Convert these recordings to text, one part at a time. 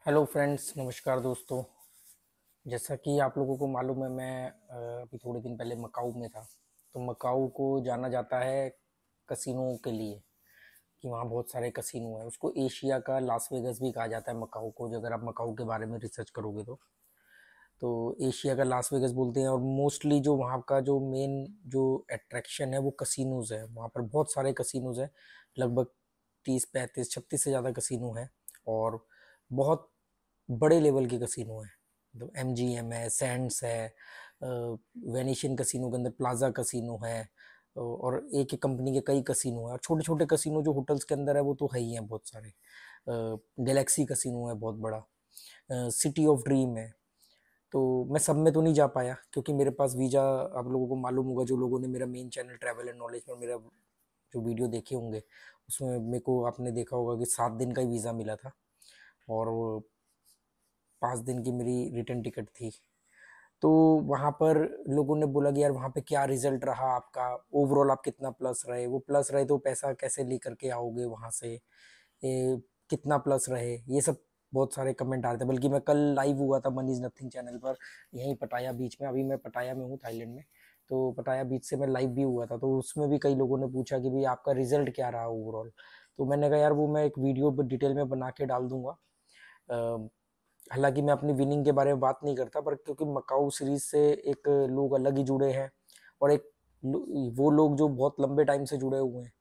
Hello friends, नमस्कार दोस्तों। जैसा कि आप लोगों को मालूम है, मैं अभी थोड़े दिन पहले मकाऊ में था। तो मकाऊ को जाना जाता है कसिनो के लिए, कि वहाँ बहुत सारे कसिनो हैं। उसको एशिया का लास वेगस भी कहा जाता है मकाऊ को, जो अगर आप मकाऊ के बारे में रिसर्च करोगे तो एशिया का लास वेगस बोलते हैं। और मोस्टली जो वहाँ का जो मेन जो अट्रैक्शन है वो कसिनोज है। वहाँ पर बहुत सारे कसिनोज हैं, लगभग 30 35 36 से ज़्यादा कसिनो है। और बहुत बड़े लेवल के कसिनो हैं, मतलब MGM है, सैंड्स है, वेनेशियन कसिनो के अंदर प्लाजा कसिनो है। और एक एक कंपनी के कई कसिनो हैं। और छोटे छोटे कसिनो जो होटल्स के अंदर है वो तो है ही हैं बहुत सारे। गैलेक्सी कसिनो है बहुत बड़ा, सिटी ऑफ ड्रीम है। तो मैं सब में तो नहीं जा पाया, क्योंकि मेरे पास वीज़ा, आप लोगों को मालूम होगा, जो लोगों ने मेरा main channel travel and knowledge पर मेरा जो वीडियो देखे होंगे, उसमें मेरे को आपने देखा होगा कि 7 दिन का ही वीज़ा मिला था। और 5 दिन की मेरी रिटर्न टिकट थी। तो वहाँ पर लोगों ने बोला कि यार वहाँ पे क्या रिजल्ट रहा आपका, ओवरऑल आप कितना प्लस रहे। वो प्लस रहे तो पैसा कैसे लेकर के आओगे वहाँ से, कितना प्लस रहे, ये सब बहुत सारे कमेंट आ रहे थे। बल्कि मैं कल लाइव हुआ था मनी इज नथिंग चैनल पर, यहीं पटाया बीच में। अभी मैं पटाया में हूँ, थाईलैंड में। तो पटाया बीच से मैं लाइव भी हुआ था, तो उसमें भी कई लोगों ने पूछा कि भाई आपका रिजल्ट क्या रहा ओवरऑल। तो मैंने कहा यार वो मैं एक वीडियो डिटेल में बना के डाल दूंगा। हालांकि मैं अपनी विनिंग के बारे में बात नहीं करता, पर क्योंकि मकाऊ सीरीज से एक लोग अलग ही जुड़े हैं, और एक वो लोग जो बहुत लंबे टाइम से जुड़े हुए हैं,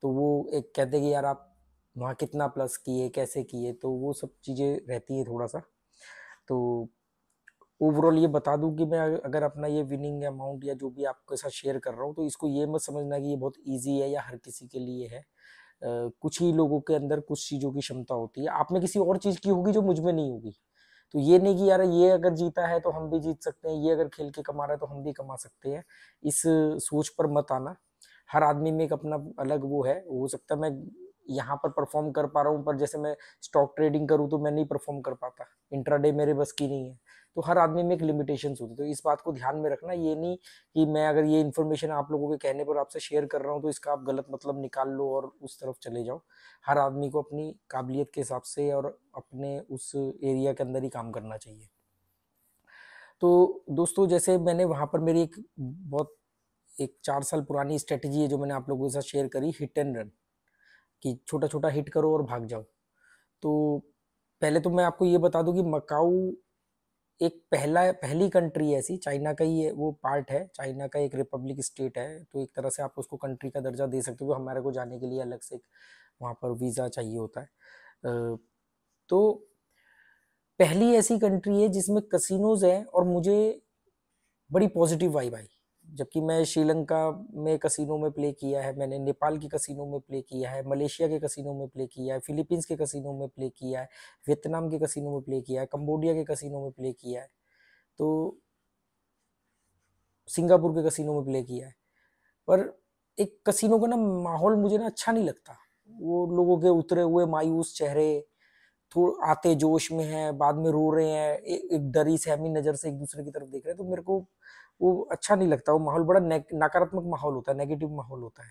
तो वो एक कहते हैं कि यार आप वहाँ कितना प्लस किए, कैसे किए, तो वो सब चीज़ें रहती है थोड़ा सा। तो ओवरऑल ये बता दूं कि मैं अगर अपना ये विनिंग अमाउंट या जो भी आपके साथ शेयर कर रहा हूँ, तो इसको ये मत समझना कि ये बहुत ईजी है या हर किसी के लिए है। कुछ ही लोगों के अंदर कुछ चीज़ों की क्षमता होती है, आप में किसी और चीज़ की होगी जो मुझ में नहीं होगी। तो ये नहीं कि यार ये अगर जीता है तो हम भी जीत सकते हैं, ये अगर खेल के कमा रहा है तो हम भी कमा सकते हैं। इस सोच पर मत आना। हर आदमी में एक अपना अलग वो है। हो सकता है मैं यहाँ पर परफॉर्म कर पा रहा हूँ, पर जैसे मैं स्टॉक ट्रेडिंग करूँ तो मैं नहीं परफॉर्म कर पाता, इंट्राडे मेरे बस की नहीं है। तो हर आदमी में एक लिमिटेशंस होती है, तो इस बात को ध्यान में रखना। ये नहीं कि मैं अगर ये इन्फॉर्मेशन आप लोगों के कहने पर आपसे शेयर कर रहा हूँ तो इसका आप गलत मतलब निकाल लो और उस तरफ चले जाओ। हर आदमी को अपनी काबिलियत के हिसाब से और अपने उस एरिया के अंदर ही काम करना चाहिए। तो दोस्तों, जैसे मैंने वहाँ पर मेरी एक बहुत एक 4 साल पुरानी स्ट्रेटेजी है जो मैंने आप लोगों के साथ शेयर करी, हिट एंड रन, कि छोटा छोटा हिट करो और भाग जाओ। तो पहले तो मैं आपको ये बता दूं कि मकाऊ एक पहली कंट्री ऐसी, चाइना का ही है, वो पार्ट है, चाइना का एक रिपब्लिक स्टेट है। तो एक तरह से आप उसको कंट्री का दर्जा दे सकते हो। हमारे को जाने के लिए अलग से वहाँ पर वीज़ा चाहिए होता है। तो पहली ऐसी कंट्री है जिसमें कसिनोज हैं, और मुझे बड़ी पॉजिटिव वाइब आई। जबकि मैं श्रीलंका में कसिनो में प्ले किया है, मैंने नेपाल के कसिनो में प्ले किया है, मलेशिया के कसिनो में प्ले किया है, फिलीपींस के कसिनो में प्ले किया है, वियतनाम के कसिनो में प्ले किया है, कंबोडिया के कसिनो में प्ले किया है, तो सिंगापुर के कसिनो में प्ले किया है। पर एक कसिनो का ना माहौल मुझे ना अच्छा नहीं लगता। वो लोगों के उतरे हुए मायूस चेहरे, थोड़ा आते जोश में है, बाद में रो रहे हैं, एक डरी सहमी नजर से एक दूसरे की तरफ देख रहे हैं। तो मेरे को वो अच्छा नहीं लगता। वो माहौल बड़ा नकारात्मक माहौल होता है, नेगेटिव माहौल होता है।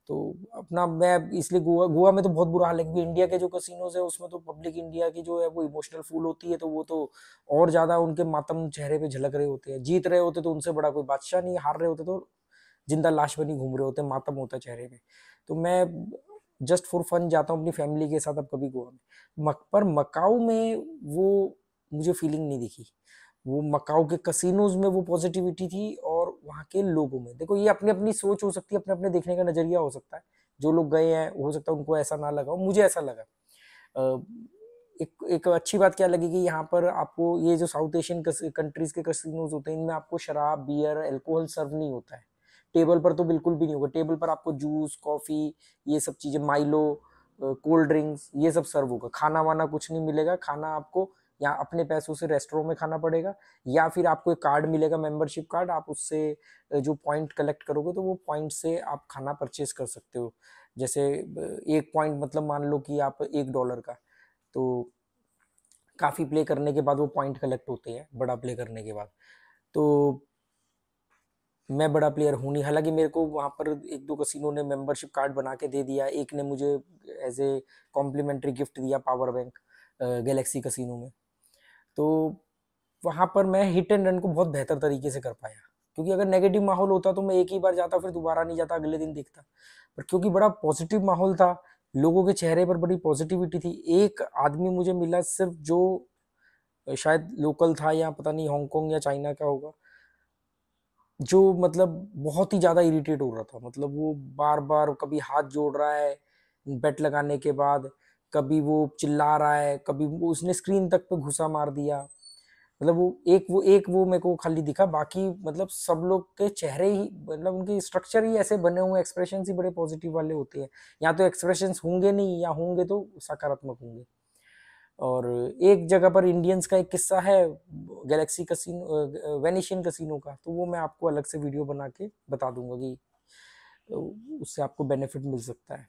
तो अपना मैं इसलिए गोवा गोवा में तो बहुत बुरा हाल है, क्योंकि इंडिया के जो कसिनोज है उसमें तो पब्लिक इंडिया की जो है वो इमोशनल फूल होती है, तो वो तो और ज्यादा उनके मातम चेहरे पे झलक रहे होते हैं। जीत रहे होते तो उनसे बड़ा कोई बादशाह नहीं, हार रहे होते तो जिंदा लाश बनी घूम रहे होते, मातम होता है चेहरे पे। तो मैं जस्ट फॉर फन जाता हूँ अपनी फैमिली के साथ अब कभी गोवा में। पर मकाऊ में वो मुझे फीलिंग नहीं दिखी। वो मकाऊ के कसिनोज में वो पॉजिटिविटी थी, और वहाँ के लोगों में, देखो ये अपनी अपनी सोच हो सकती है, अपने अपने देखने का नजरिया हो सकता है। जो लोग गए हैं हो सकता है उनको ऐसा ना लगा हो, मुझे ऐसा लगा। एक एक अच्छी बात क्या लगी कि यहाँ पर आपको ये जो साउथ एशियन कंट्रीज के कसिनोज होते हैं, इनमें आपको शराब, बियर, अल्कोहल सर्व नहीं होता है। टेबल पर तो बिल्कुल भी नहीं होगा। टेबल पर आपको जूस, कॉफी, ये सब चीजें, माइलो, कोल्ड ड्रिंक्स, ये सब सर्व होगा। खाना वाना कुछ नहीं मिलेगा। खाना आपको या अपने पैसों से रेस्टोरेंट में खाना पड़ेगा, या फिर आपको एक कार्ड मिलेगा, मेंबरशिप कार्ड, आप उससे जो पॉइंट कलेक्ट करोगे तो वो पॉइंट से आप खाना परचेज कर सकते हो। जैसे एक पॉइंट मतलब मान लो कि आप $1 का, तो काफी प्ले करने के बाद वो पॉइंट कलेक्ट होते हैं, बड़ा प्ले करने के बाद। तो मैं बड़ा प्लेयर हूँ नहीं, हालांकि मेरे को वहाँ पर एक दो कसिनो ने मेंबरशिप कार्ड बना के दे दिया। एक ने मुझे एज ए कॉम्प्लीमेंट्री गिफ्ट दिया पावर बैंक। गैलेक्सी कसिनो में। तो वहाँ पर मैं हिट एंड रन को बहुत बेहतर तरीके से कर पाया, क्योंकि अगर नेगेटिव माहौल होता तो मैं एक ही बार जाता, फिर दोबारा नहीं जाता, अगले दिन देखता। पर क्योंकि बड़ा पॉजिटिव माहौल था, लोगों के चेहरे पर बड़ी पॉजिटिविटी थी। एक आदमी मुझे मिला सिर्फ, जो शायद लोकल था या पता नहीं हांगकांग या चाइना का होगा, जो मतलब बहुत ही ज़्यादा इरिटेट हो रहा था। मतलब वो बार बार कभी हाथ जोड़ रहा है बेट लगाने के बाद, कभी वो चिल्ला रहा है, कभी वो उसने स्क्रीन तक पे घुसा मार दिया। मतलब वो मेरे को खाली दिखा, बाकी मतलब सब लोग के चेहरे ही, मतलब उनके स्ट्रक्चर ही ऐसे बने हुए, एक्सप्रेशन ही बड़े पॉजिटिव वाले होते हैं। या तो एक्सप्रेशन होंगे नहीं, या होंगे तो सकारात्मक होंगे। और एक जगह पर इंडियंस का एक किस्सा है गैलेक्सी कसिनो, वेनिशियन कसिनो का, तो वो मैं आपको अलग से वीडियो बना के बता दूंगा कि उससे आपको बेनिफिट मिल सकता है।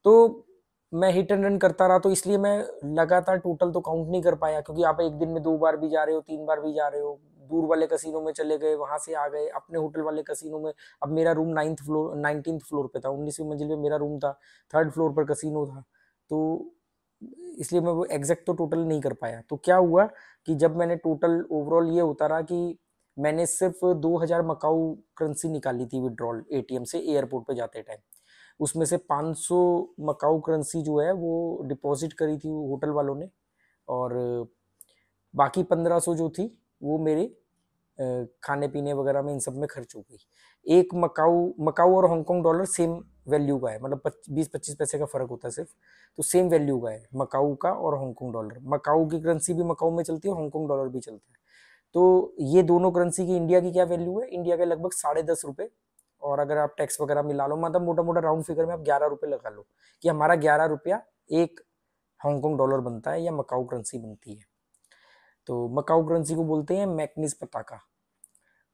तो मैं हिट एंड रन करता रहा, तो इसलिए मैं लगातार टोटल तो काउंट नहीं कर पाया, क्योंकि आप एक दिन में 2 बार भी जा रहे हो, 3 बार भी जा रहे हो, दूर वाले कसिनो में चले गए, वहां से आ गए अपने होटल वाले कसिनो में। अब मेरा रूम 19th फ्लोर पे था, 19वीं मंजिल पे मेरा रूम था, 3rd फ्लोर पर कसिनो था। तो इसलिए मैं वो एग्जैक्ट तो टोटल नहीं कर पाया। तो क्या हुआ कि जब मैंने टोटल ओवरऑल ये होता रहा कि मैंने सिर्फ 2000 मकाऊ करेंसी निकाली थी विड्रॉल एटीएम से एयरपोर्ट पे जाते टाइम। उसमें से 500 मकाऊ करेंसी जो है वो डिपॉजिट करी थी होटल वालों ने, और बाकी 1500 जो थी वो मेरे खाने पीने वगैरह में इन सब में खर्च हो गई। एक मकाऊ और हांगकांग डॉलर सेम वैल्यू का है, मतलब 20-25 पैसे का फर्क होता है सिर्फ, तो सेम वैल्यू का है मकाऊ का और हांगकांग डॉलर। मकाऊ की करेंसी भी मकाऊ में चलती है, हांगकांग डॉलर भी चलता है। तो ये दोनों करेंसी की इंडिया की क्या वैल्यू है? इंडिया के लगभग 10.5 रुपये, और अगर आप टैक्स वगैरह मिला लो, मतलब मोटा मोटा राउंड फिगर में आप 11 रुपये लगा लो कि हमारा 11 रुपया एक हांगकांग डॉलर बनता है या मकाऊ करेंसी बनती है। तो मकाऊ करेंसी को बोलते हैं मैकनीज पताका,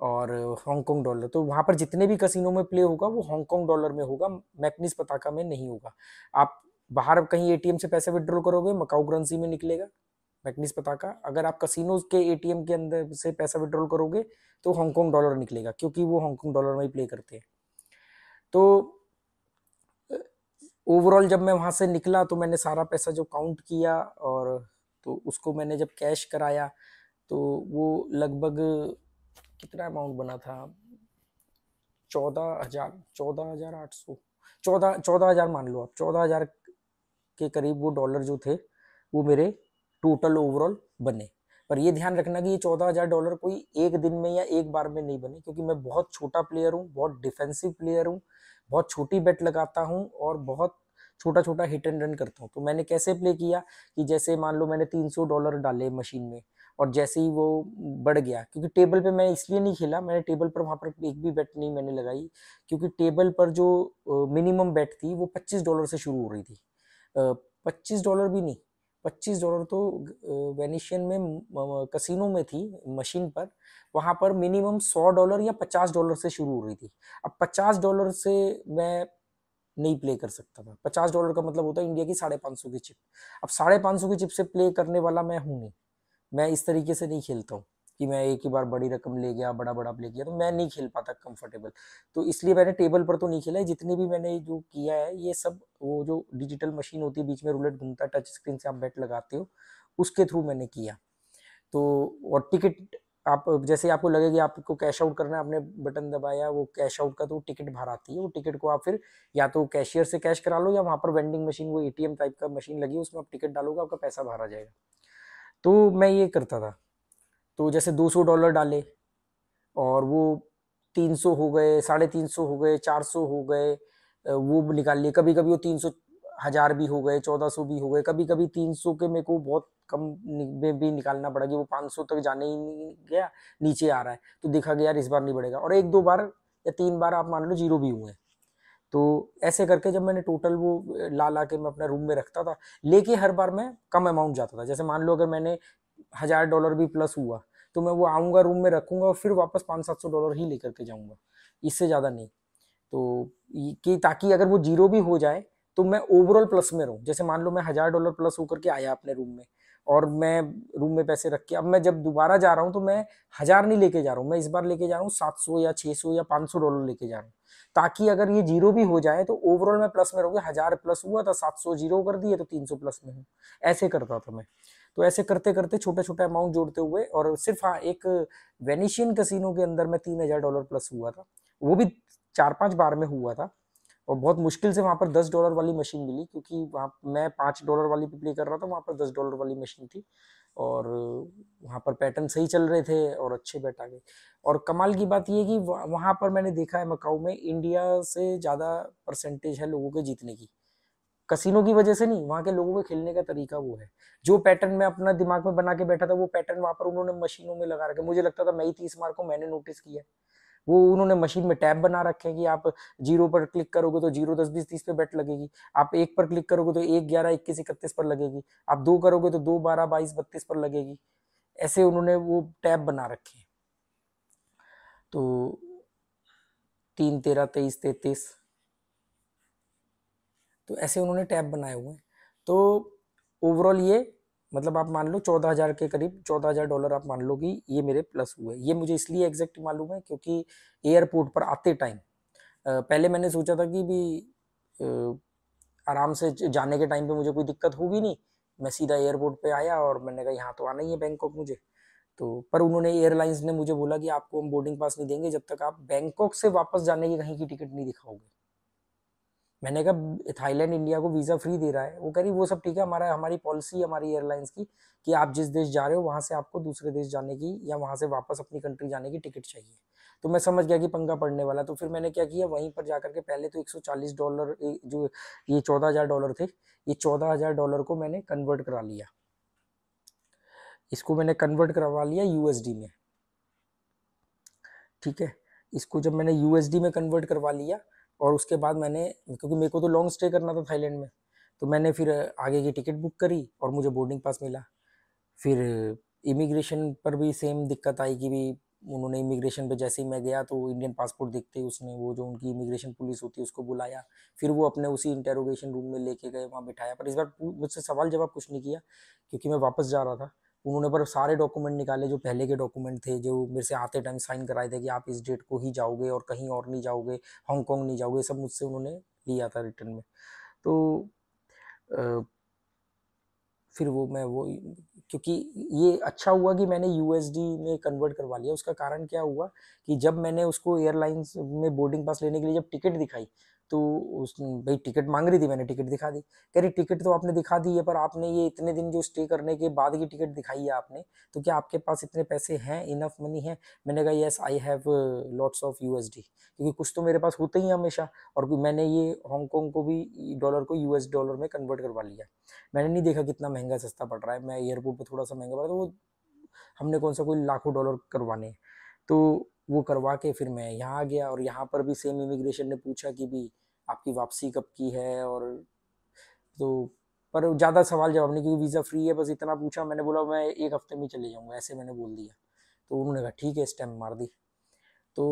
और हांगकांग डॉलर। तो वहां पर जितने भी कसिनो में प्ले होगा वो हांगकांग डॉलर में होगा, मैकनीज पताका में नहीं होगा। आप बाहर कहीं एटीएम से पैसे विड्रॉल करोगे, मकाऊ करेंसी में निकलेगा मैकनीज पताका। अगर आप कसिनो के एटीएम के अंदर से पैसा विड्रॉल करोगे तो हांगकांग डॉलर निकलेगा, क्योंकि वो हांगकांग डॉलर में ही प्ले करते हैं। तो ओवरऑल जब मैं वहां से निकला तो मैंने सारा पैसा जो काउंट किया, और तो उसको मैंने जब कैश कराया तो वो लगभग कितना अमाउंट बना था, 14,800, 14,000 मान लो आप, 14,000 के करीब वो डॉलर जो थे वो मेरे टोटल ओवरऑल बने। पर ये ध्यान रखना कि ये 14,000 डॉलर कोई एक दिन में या एक बार में नहीं बने, क्योंकि मैं बहुत छोटा प्लेयर हूँ, बहुत डिफेंसिव प्लेयर हूँ, बहुत छोटी बेट लगाता हूँ, और बहुत छोटा छोटा हिट एंड रन करता हूँ। तो मैंने कैसे प्ले किया कि जैसे मान लो मैंने $300 डाले मशीन में, और जैसे ही वो बढ़ गया, क्योंकि टेबल पे मैं इसलिए नहीं खेला, मैंने टेबल पर वहां पर एक भी बेट नहीं मैंने लगाई, क्योंकि टेबल पर जो मिनिमम बेट थी वो $25 से शुरू हो रही थी। $25 भी नहीं, $25 तो वेनिशियन में कसिनो में थी मशीन पर, वहां पर मिनिमम $100 या $50 से शुरू हो रही थी। अब $50 से मैं नहीं प्ले कर सकता था। $50 का मतलब होता है इंडिया की 550 की चिप। अब 550 की चिप से प्ले करने वाला मैं हूं नहीं, मैं इस तरीके से नहीं खेलता हूँ कि मैं एक ही बार बड़ी रकम ले गया, बड़ा बड़ा प्ले किया, तो मैं नहीं खेल पाता कंफर्टेबल। तो इसलिए मैंने टेबल पर तो नहीं खेला है। जितने भी मैंने जो किया है ये सब वो जो डिजिटल मशीन होती है, बीच में रूलेट घूमता है, टच स्क्रीन से आप बेट लगाते हो, उसके थ्रू मैंने किया। तो और टिकट, आप जैसे आपको लगे कि आपको कैश आउट करना है, आपने बटन दबाया वो कैश आउट का, तो टिकट बाहर आती है। वो टिकट को आप फिर या तो कैशियर से कैश करा लो, या वहां पर वेंडिंग मशीन, वो एटीएम टाइप का मशीन लगी है, उसमें आप टिकट डालोगे, आपका पैसा बाहर आ जाएगा। तो मैं ये करता था। तो जैसे $200 डाले, और वो 300 हो गए, 350 हो गए, 400 हो गए, वो निकाल लिए। कभी कभी वो 300 हजार भी हो गए, 1400 भी हो गए, कभी कभी 300 के मेरे को बहुत कम में भी निकालना पड़ा कि वो 500 तक जाने ही नहीं गया, नीचे आ रहा है, तो देखा गया यार इस बार नहीं बढ़ेगा, और 1-2 बार या 3 बार आप मान लो जीरो भी हुए। तो ऐसे करके जब मैंने टोटल वो ला के मैं अपने रूम में रखता था, लेके हर बार मैं कम अमाउंट जाता था। जैसे मान लो अगर मैंने $1000 भी प्लस हुआ, तो मैं वो आऊंगा, रूम में रखूंगा, और फिर वापस $500-700 ही लेकर के जाऊंगा, इससे ज्यादा नहीं। तो कि ताकि अगर वो जीरो भी हो जाए तो मैं ओवरऑल प्लस में रहूं। जैसे मान लो मैं $1000 प्लस होकर के आया अपने रूम में, और मैं रूम में पैसे रख के, अब मैं जब दोबारा जा रहा हूँ तो मैं 1000 नहीं लेके जा रहा हूँ, मैं इस बार लेके जा रहा हूँ 700 या 600 या $500 लेके जा रहा हूँ, ताकि अगर ये जीरो भी हो जाए तो ओवरऑल मैं प्लस में रहूँगा। 1000 प्लस हुआ था, 700 जीरो कर दिए तो 300 प्लस में हूँ। ऐसे करता था मैं। तो ऐसे करते करते छोटे छोटे अमाउंट जोड़ते हुए, और सिर्फ हाँ एक वेनिशियन कैसीनो के अंदर मैं $3000 प्लस हुआ था, वो भी 4-5 बार में हुआ था। और बहुत मुश्किल से वहां पर $10 वाली मशीन मिली, क्योंकि वहां मैं $5 वाली पे प्ले कर रहा था, वहां पर $10 वाली मशीन थी, और वहां पर पैटर्न सही चल रहे थे और अच्छे बैठ आ गए। और कमाल की बात यह कि वहां पर मैंने देखा है मकाऊ में इंडिया से ज्यादा परसेंटेज है लोगों के जीतने की। कसिनो की वजह से नहीं, वहां के लोगों के खेलने का तरीका वो है। जो पैटर्न मैं अपना दिमाग में बना के बैठा था, वो पैटर्न वहां पर उन्होंने मशीनों में लगा रखा। मुझे लगता था मैं ही 30 मार को, मैंने नोटिस किया। वो उन्होंने मशीन में टैब बना रखे हैं कि आप 0 पर क्लिक करोगे तो 0 10 20 30 पे बेट लगेगी, आप 1 पर क्लिक करोगे तो 1 11 21 31 पर लगेगी, आप 2 करोगे तो 2 12 22 32 पर लगेगी। ऐसे उन्होंने वो टैब बना रखे हैं। तो 3 13 23 33, तो ऐसे उन्होंने टैब बनाए हुए हैं। तो ओवरऑल ये मतलब आप मान लो 14,000 के करीब, $14,000 आप मान लो कि ये मेरे प्लस हुए। ये मुझे इसलिए एग्जैक्ट मालूम है क्योंकि एयरपोर्ट पर आते टाइम पहले मैंने सोचा था कि भी आराम से जाने के टाइम पे मुझे कोई दिक्कत होगी नहीं, मैं सीधा एयरपोर्ट पे आया और मैंने कहा यहाँ तो आना ही है बैंकॉक मुझे। तो पर उन्होंने एयरलाइंस ने मुझे बोला कि आपको हम बोर्डिंग पास नहीं देंगे जब तक आप बैंकॉक से वापस जाने की कहीं की टिकट नहीं दिखाओगे। मैंने कहा थाईलैंड इंडिया को वीजा फ्री दे रहा है। वो कह रही वो सब ठीक है, हमारी पॉलिसी हमारी एयरलाइंस की कि आप जिस देश जा रहे हो वहां से आपको दूसरे देश जाने की या वहां से वापस अपनी कंट्री जाने की टिकट चाहिए। तो मैं समझ गया कि पंगा पड़ने वाला। तो फिर मैंने क्या किया, वहीं पर जाकर के पहले तो $140 जो ये $14,000 थे, ये $14,000 को मैंने कन्वर्ट करा लिया। इसको मैंने कन्वर्ट करवा लिया यूएसडी में। ठीक है, इसको जब मैंने यूएसडी में कन्वर्ट करवा लिया और उसके बाद मैंने, क्योंकि मेरे को तो लॉन्ग स्टे करना था थाईलैंड में, तो मैंने फिर आगे की टिकट बुक करी और मुझे बोर्डिंग पास मिला। फिर इमिग्रेशन पर भी सेम दिक्कत आई कि भी उन्होंने इमिग्रेशन पे जैसे ही मैं गया तो इंडियन पासपोर्ट देखते ही उसने वो जो उनकी इमिग्रेशन पुलिस होती है उसको बुलाया। फिर वो अपने उसी इंटेरोगेशन रूम में लेके गए, वहाँ बिठाया। पर इस बार मुझसे सवाल जवाब कुछ नहीं किया क्योंकि मैं वापस जा रहा था। उन्होंने पर सारे डॉक्यूमेंट निकाले जो पहले के डॉक्यूमेंट थे, जो मेरे से आते टाइम साइन कराए थे कि आप इस डेट को ही जाओगे और कहीं और नहीं जाओगे, हांगकॉन्ग नहीं जाओगे, सब मुझसे उन्होंने लिया था रिटर्न में। तो फिर वो क्योंकि ये अच्छा हुआ कि मैंने यूएसडी में कन्वर्ट करवा लिया। उसका कारण क्या हुआ कि जब मैंने उसको एयरलाइंस में बोर्डिंग पास लेने के लिए जब टिकट दिखाई, तो उस भाई टिकट मांग रही थी, मैंने टिकट दिखा दी। कह रही टिकट तो आपने दिखा दी है, पर आपने ये इतने दिन जो स्टे करने के बाद की टिकट दिखाई है आपने, तो क्या आपके पास इतने पैसे हैं, इनफ मनी है? मैंने कहा yes I have lots of USD, क्योंकि कुछ तो मेरे पास होते ही हमेशा। और मैंने ये हांगकॉन्ग को भी डॉलर को यूएस डॉलर में कन्वर्ट करवा लिया। मैंने नहीं देखा कितना महंगा सस्ता पड़ रहा है, मैं एयरपोर्ट पे थोड़ा सा महंगा पड़ा, तो वो हमने कौन सा कोई लाखों डॉलर करवाने हैं। तो वो करवा के फिर मैं यहाँ आ गया, और यहाँ पर भी सेम इमिग्रेशन ने पूछा कि भी आपकी वापसी कब की है, और तो पर ज़्यादा सवाल जवाब नहीं, क्योंकि वीज़ा फ्री है, बस इतना पूछा। मैंने बोला मैं 1 हफ्ते में चले जाऊँगा, ऐसे मैंने बोल दिया। तो उन्होंने कहा ठीक है, स्टैम्प मार दी। तो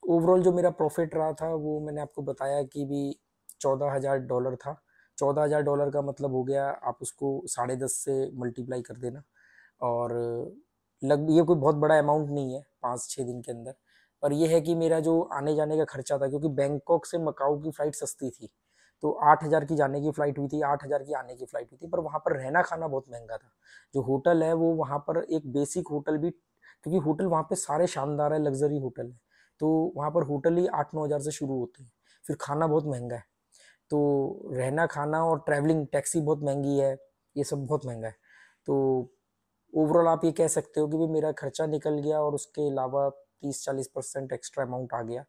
ओवरऑल जो मेरा प्रॉफिट रहा था वो मैंने आपको बताया कि भी $14,000 था। $14,000 का मतलब हो गया, आप उसको 10.5 से मल्टीप्लाई कर देना। और ये कोई बहुत बड़ा अमाउंट नहीं है 5-6 दिन के अंदर। पर यह है कि मेरा जो आने जाने का खर्चा था, क्योंकि बैंकॉक से मकाऊ की फ़्लाइट सस्ती थी, तो 8,000 की जाने की फ़्लाइट हुई थी, 8,000 की आने की फ़्लाइट हुई थी। पर वहाँ पर रहना खाना बहुत महंगा था। जो होटल है वो वहाँ पर एक बेसिक होटल भी, क्योंकि होटल वहाँ पे सारे शानदार है, लग्जरी होटल है, तो वहाँ पर होटल ही 8-9 हज़ार से शुरू होते हैं। फिर खाना बहुत महंगा है, तो रहना खाना और ट्रैवलिंग, टैक्सी बहुत महंगी है, ये सब बहुत महंगा है। तो ओवरऑल आप ये कह सकते हो कि भी मेरा खर्चा निकल गया और उसके अलावा 30-40% एक्स्ट्रा अमाउंट आ गया,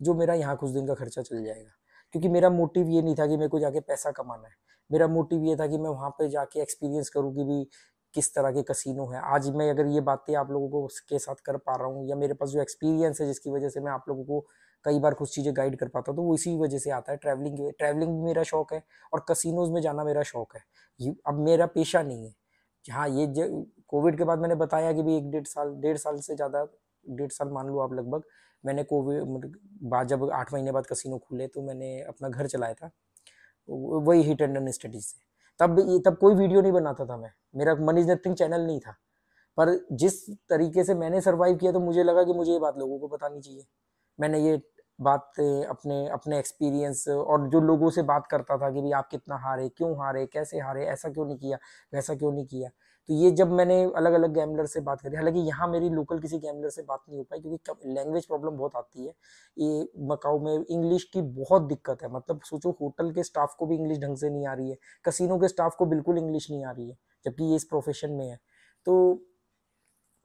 जो मेरा यहाँ कुछ दिन का खर्चा चल जाएगा। क्योंकि मेरा मोटिव ये नहीं था कि मेरे को जाके पैसा कमाना है, मेरा मोटिव ये था कि मैं वहाँ पे जाके एक्सपीरियंस करूँ कि भी किस तरह के कसिनो है। आज मैं अगर ये बातें आप लोगों को के साथ कर पा रहा हूँ, या मेरे पास जो एक्सपीरियंस है जिसकी वजह से मैं आप लोगों को कई बार कुछ चीज़ें गाइड कर पाता हूँ, तो वो इसी वजह से आता है। ट्रैवलिंग भी मेरा शौक है और कसिनोज में जाना मेरा शौक है। अब मेरा पेशा नहीं है। हाँ, ये कोविड के बाद मैंने बताया कि भी 1-1.5 साल से ज़्यादा, 1.5 साल मान लो आप लगभग, मैंने कोविड बाद जब 8 महीने बाद कसिनो खुले तो मैंने अपना घर चलाया था, वही हिट एंड रन स्टडीज से। तब कोई वीडियो नहीं बनाता था मैं, मेरा मनी इज नथिंग चैनल नहीं था। पर जिस तरीके से मैंने सरवाइव किया तो मुझे लगा कि मुझे ये बात लोगों को बतानी चाहिए। मैंने ये बात अपने अपने एक्सपीरियंस और जो लोगों से बात करता था कि भाई आप कितना हारे, क्यों हारे, कैसे हारे, ऐसा क्यों नहीं किया, वैसा क्यों नहीं किया। तो ये जब मैंने अलग अलग गैमलर से बात करी, हालांकि यहाँ मेरी लोकल किसी गैमलर से बात नहीं हो पाई क्योंकि लैंग्वेज प्रॉब्लम बहुत आती है। ये मकाऊ में इंग्लिश की बहुत दिक्कत है, मतलब सोचो होटल के स्टाफ को भी इंग्लिश ढंग से नहीं आ रही है, कसिनो के स्टाफ को बिल्कुल इंग्लिश नहीं आ रही है, जबकि ये इस प्रोफेशन में है। तो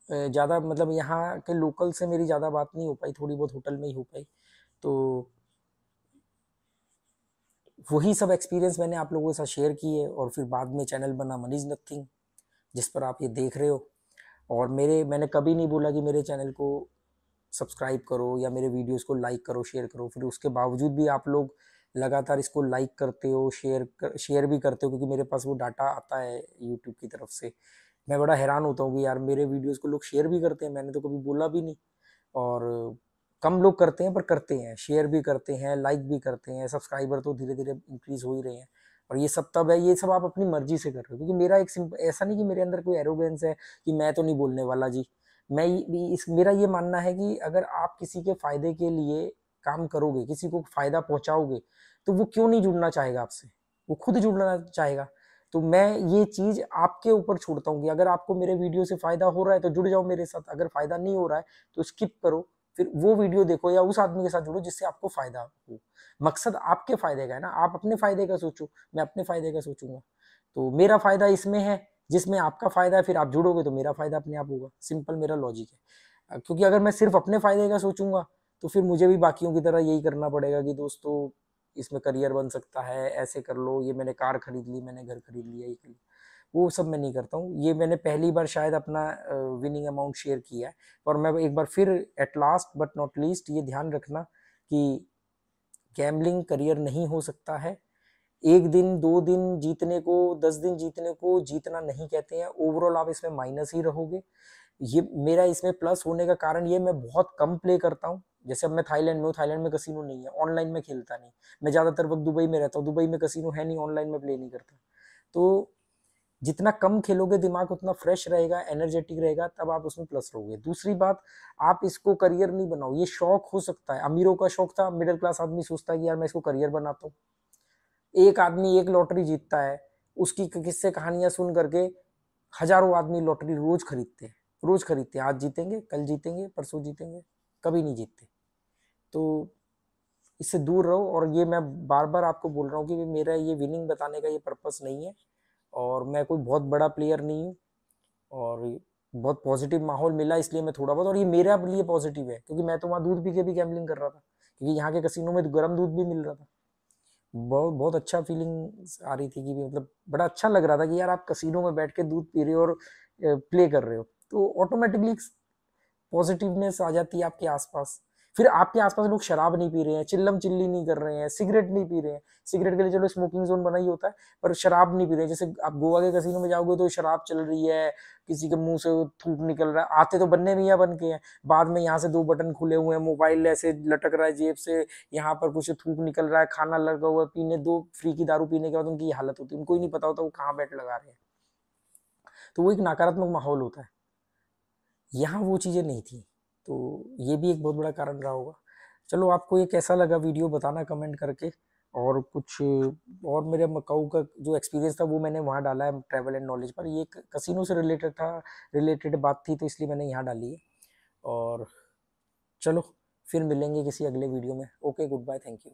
ज़्यादा मतलब यहाँ के लोकल से मेरी ज़्यादा बात नहीं हो पाई, थोड़ी बहुत होटल में ही हो पाई। तो वही सब एक्सपीरियंस मैंने आप लोगों के साथ शेयर किए और फिर बाद में चैनल बना मनी इज नथिंग, जिस पर आप ये देख रहे हो। और मैंने कभी नहीं बोला कि मेरे चैनल को सब्सक्राइब करो या मेरे वीडियोस को लाइक करो, शेयर करो, फिर उसके बावजूद भी आप लोग लगातार इसको लाइक करते हो, शेयर भी करते हो, क्योंकि मेरे पास वो डाटा आता है यूट्यूब की तरफ से। मैं बड़ा हैरान होता हूँ कि यार मेरे वीडियोस को लोग शेयर भी करते हैं, मैंने तो कभी बोला भी नहीं। और कम लोग करते हैं पर करते हैं, शेयर भी करते हैं, लाइक भी करते हैं, सब्सक्राइबर तो धीरे धीरे इंक्रीज हो ही रहे हैं। और ये सब तब है, ये सब आप अपनी मर्जी से कर रहे हो, क्योंकि मेरा एक ऐसा नहीं कि मेरे अंदर कोई एरोगेंस है कि मैं तो नहीं बोलने वाला जी। मेरा ये मानना है कि अगर आप किसी के फायदे के लिए काम करोगे, किसी को फायदा पहुंचाओगे, तो वो क्यों नहीं जुड़ना चाहेगा आपसे, वो खुद जुड़ना चाहेगा। तो मैं ये चीज आपके ऊपर छोड़ता हूँ कि अगर आपको मेरे वीडियो से फायदा हो रहा है तो जुड़ जाओ मेरे साथ, अगर फायदा नहीं हो रहा है तो स्किप करो, फिर वो वीडियो देखो या उस आदमी के साथ जुड़ो जिससे आपको फायदा हो। मकसद आपके फायदे का है ना, आप अपने फायदे का सोचो, मैं अपने फायदे का सोचूंगा। तो मेरा फायदा इसमें है, जिसमें आपका फायदा है, फिर आप जुड़ोगे तो मेरा फायदा अपने आप होगा। सिंपल मेरा लॉजिक है। क्योंकि अगर मैं सिर्फ अपने फायदे का सोचूंगा तो फिर मुझे भी बाकियों की तरह यही करना पड़ेगा कि दोस्तों इसमें करियर बन सकता है, ऐसे कर लो, ये मैंने कार खरीद ली, मैंने घर खरीद लिया, ये कर लिया। वो सब मैं नहीं करता हूँ। ये मैंने पहली बार शायद अपना विनिंग अमाउंट शेयर किया है। और मैं एक बार फिर at last but not least ये ध्यान रखना कि गैम्बलिंग करियर नहीं हो सकता है। एक दिन 2 दिन जीतने को, 10 दिन जीतने को जीतना नहीं कहते हैं। ओवरऑल आप इसमें माइनस ही रहोगे। ये मेरा इसमें प्लस होने का कारण ये, मैं बहुत कम प्ले करता हूँ। जैसे अब मैं थाईलैंड में हूँ, थाईलैंड में कसिनो नहीं है, ऑनलाइन में खेलता नहीं। मैं ज़्यादातर वक्त दुबई में रहता हूँ, दुबई में कसिनो है नहीं, ऑनलाइन में प्ले नहीं करता। तो जितना कम खेलोगे दिमाग उतना फ्रेश रहेगा, एनर्जेटिक रहेगा, तब आप उसमें प्लस रहोगे। दूसरी बात, आप इसको करियर नहीं बनाओ, ये शौक हो सकता है। अमीरों का शौक था, मिडिल क्लास आदमी सोचता है कि यार मैं इसको करियर बनाता हूँ। एक आदमी एक लॉटरी जीतता है, उसकी किस्से कहानियां सुन करके हजारों आदमी लॉटरी रोज खरीदते हैं, रोज खरीदते हैं। आज जीतेंगे, कल जीतेंगे, परसों जीतेंगे, कभी नहीं जीतते। तो इससे दूर रहो। और ये मैं बार बार आपको बोल रहा हूँ कि मेरा ये विनिंग बताने का ये पर्पस नहीं है, और मैं कोई बहुत बड़ा प्लेयर नहीं हूँ। और बहुत पॉजिटिव माहौल मिला इसलिए मैं थोड़ा बहुत, और ये मेरे लिए पॉजिटिव है क्योंकि मैं तो वहाँ दूध पी के भी गैम्बलिंग कर रहा था, क्योंकि यहाँ के कसिनो में तो गर्म दूध भी मिल रहा था। बहुत बहुत अच्छा फीलिंग आ रही थी कि मतलब बड़ा अच्छा लग रहा था कि यार आप कसिनो में बैठ के दूध पी रहे हो और प्ले कर रहे हो, तो ऑटोमेटिकली पॉजिटिवनेस आ जाती है आपके आसपास। फिर आपके आसपास लोग शराब नहीं पी रहे हैं, चिल्लम चिल्ली नहीं कर रहे हैं, सिगरेट नहीं पी रहे हैं। सिगरेट के लिए चलो स्मोकिंग जोन बना ही होता है, पर शराब नहीं पी रहे हैं। जैसे आप गोवा के कसिनो में जाओगे तो शराब चल रही है, किसी के मुंह से थूक निकल रहा है। आते तो बनने में बन के हैं, बाद में यहाँ से 2 बटन खुले हुए हैं, मोबाइल ऐसे लटक रहा है जेब से, यहाँ पर कुछ थूक निकल रहा है, खाना लगा हुआ है, पीने 2 फ्री की दारू पीने के बाद उनकी हालत होती है, उनको ही नहीं पता होता वो कहाँ बैठ लगा रहे हैं। तो वो एक नकारात्मक माहौल होता है, यहाँ वो चीज़ें नहीं थी। तो ये भी एक बहुत बड़ा कारण रहा होगा। चलो, आपको ये कैसा लगा वीडियो बताना कमेंट करके। और कुछ और मेरे मकाऊ का जो एक्सपीरियंस था वो मैंने वहाँ डाला है ट्रैवल एंड नॉलेज पर। ये कसिनो से रिलेटेड था, रिलेटेड बात थी, तो इसलिए मैंने यहाँ डाली है। और चलो, फिर मिलेंगे किसी अगले वीडियो में। Okay, goodbye, thank you.